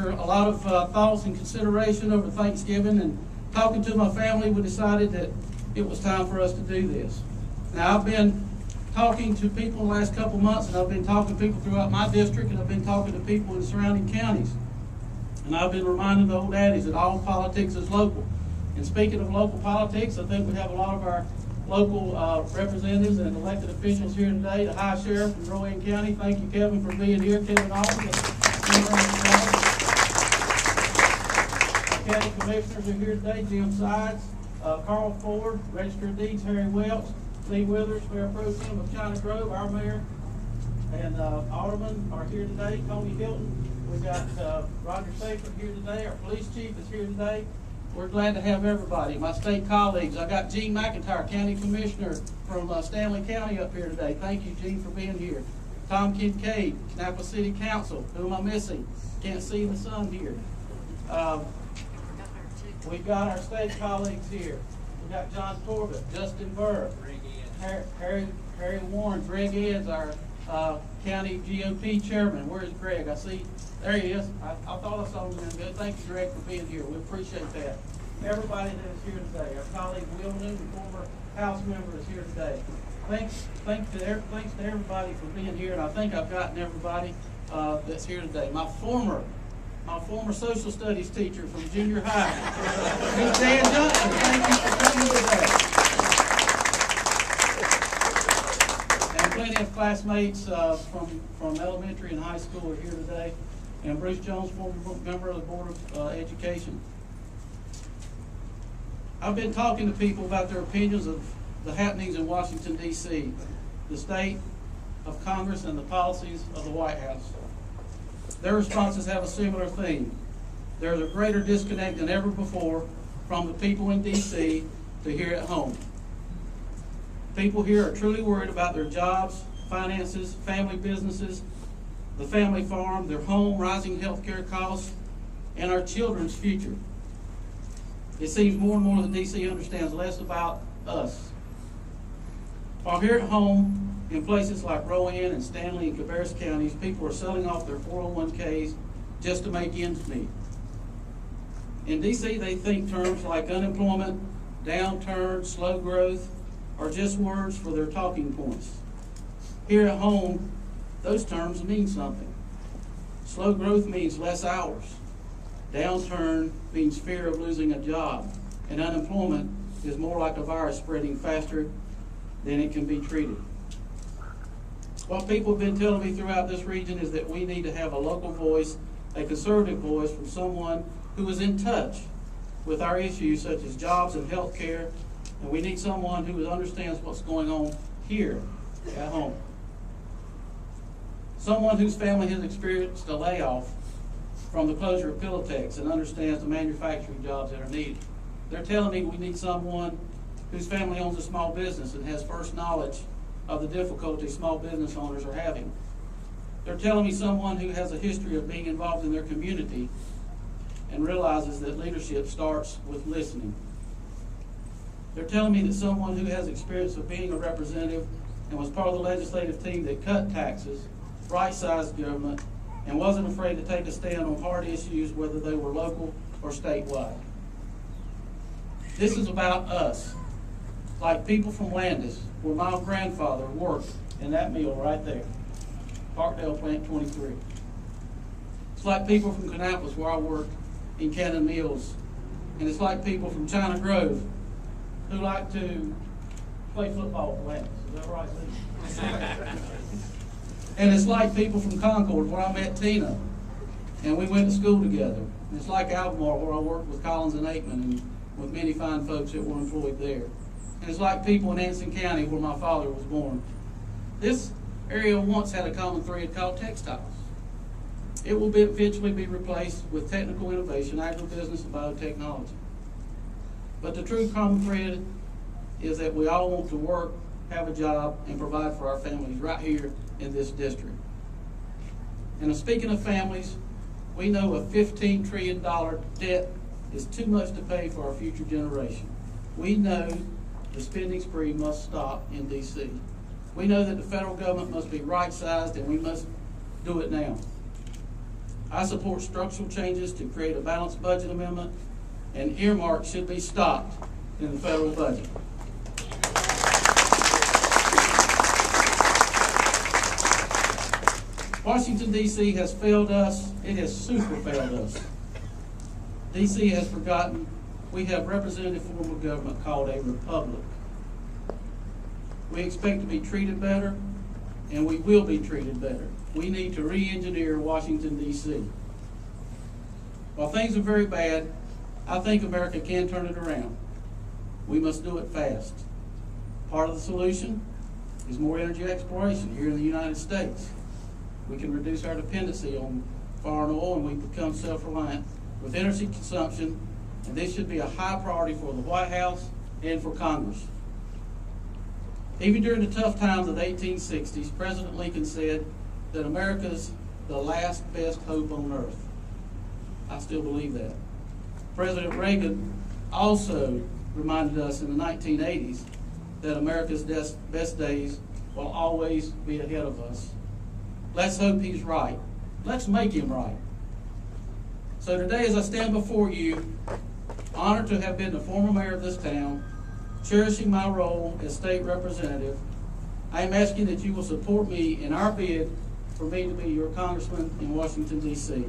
after a lot of thoughts and consideration over Thanksgiving and talking to my family, we decided that it was time for us to do this. Now, I've been talking to people the last couple months, and I've been talking to people throughout my district, and I've been talking to people in surrounding counties. And I've been reminding the old adage that all politics is local. And speaking of local politics, I think we have a lot of our local representatives and elected officials here today. The High Sheriff from Rowan County. Thank you, Kevin, for being here. Kevin Alden. The county commissioners are here today. Jim Sides, Carl Ford, Register of Deeds, Harry Welch, Lee Withers, Mayor Pro Tem of China Grove, our mayor, and aldermen are here today. Tony Hilton. We've got Roger Safer here today. Our police chief is here today. We're glad to have everybody. My state colleagues. I got Gene McIntyre, County Commissioner from Stanley County up here today. Thank you, Gene, for being here. Tom Kincaid, Napa City Council. Who am I missing? Can't see the sun here. We've got our state colleagues here. We've got John Torbett, Justin Burr, Harry Warren, Greg Edds, our county GOP chairman. Where's Greg? I see, there he is. I thought I saw him. Good. Thank you, Greg, for being here. We appreciate that. Everybody that is here today. Our colleague Will Newton, former House member, is here today. Thanks to everybody for being here, and I think I've gotten everybody that's here today. My former social studies teacher from junior high, Miss Dan Johnson. Thank you for coming today. Plenty of classmates from elementary and high school are here today. And Bruce Jones, former member of the Board of Education. I've been talking to people about their opinions of the happenings in Washington, D.C., the state of Congress, and the policies of the White House. Their responses have a similar theme. There is a greater disconnect than ever before from the people in D.C. to here at home. People here are truly worried about their jobs, finances, family businesses, the family farm, their home, rising health care costs, and our children's future. It seems more and more that D.C. understands less about us. While here at home, in places like Rowan and Stanley and Cabarrus counties, people are selling off their 401ks just to make ends meet. In D.C., they think terms like unemployment, downturn, slow growth, are just words for their talking points. Here at home, those terms mean something. Slow growth means less hours. Downturn means fear of losing a job. And unemployment is more like a virus spreading faster than it can be treated. What people have been telling me throughout this region is that we need to have a local voice, a conservative voice from someone who is in touch with our issues such as jobs and health care. And we need someone who understands what's going on here at home. Someone whose family has experienced a layoff from the closure of Pilotex and understands the manufacturing jobs that are needed. They're telling me we need someone whose family owns a small business and has first knowledge of the difficulties small business owners are having. They're telling me someone who has a history of being involved in their community and realizes that leadership starts with listening. They're telling me that someone who has experience of being a representative and was part of the legislative team that cut taxes, right-sized government, and wasn't afraid to take a stand on hard issues, whether they were local or statewide. This is about us, like people from Landis, where my grandfather worked in that mill right there, Parkdale Plant 23. It's like people from Kannapolis, where I worked in Cannon Mills, and it's like people from China Grove, who like to play football for Landis. Is that right, Lee? And it's like people from Concord, where I met Tina, and we went to school together. And it's like Albemarle, where I worked with Collins and Aikman, and with many fine folks that were employed there. And it's like people in Anson County, where my father was born. This area once had a common thread called textiles. It will eventually be replaced with technical innovation, agribusiness, and biotechnology. But the true common thread is that we all want to work, have a job, and provide for our families right here in this district. And speaking of families, we know a $15 trillion debt is too much to pay for our future generation. We know the spending spree must stop in D.C. We know that the federal government must be right-sized, and we must do it now. I support structural changes to create a balanced budget amendment, and earmarks should be stopped in the federal budget. Washington, D.C. has failed us. It has super failed us. D.C. has forgotten we have representative form of government called a republic. We expect to be treated better, and we will be treated better. We need to re-engineer Washington, D.C. While things are very bad, I think America can turn it around. We must do it fast. Part of the solution is more energy exploration here in the United States. We can reduce our dependency on foreign oil, and we become self-reliant with energy consumption, and this should be a high priority for the White House and for Congress. Even during the tough times of the 1860s, President Lincoln said that America's the last best hope on earth. I still believe that. President Reagan also reminded us in the 1980s that America's best days will always be ahead of us. Let's hope he's right. Let's make him right. So today, as I stand before you, honored to have been the former mayor of this town, cherishing my role as state representative, I am asking that you will support me in our bid for me to be your congressman in Washington, D.C.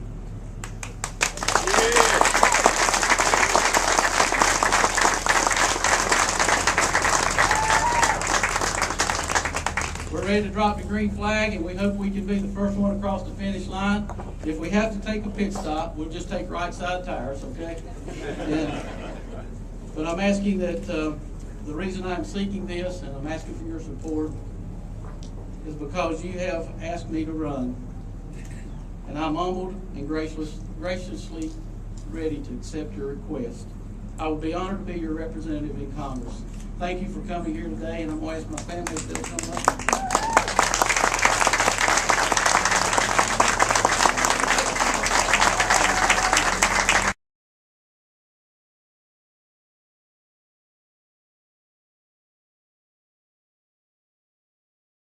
We're ready to drop the green flag, and we hope we can be the first one across the finish line. If we have to take a pit stop, we'll just take right side tires, okay? But I'm asking that the reason I'm seeking this, and I'm asking for your support, is because you have asked me to run, and I'm humbled and graciously ready to accept your request. I will be honored to be your representative in Congress. Thank you for coming here today, and I'm going to ask my family if they'll come up.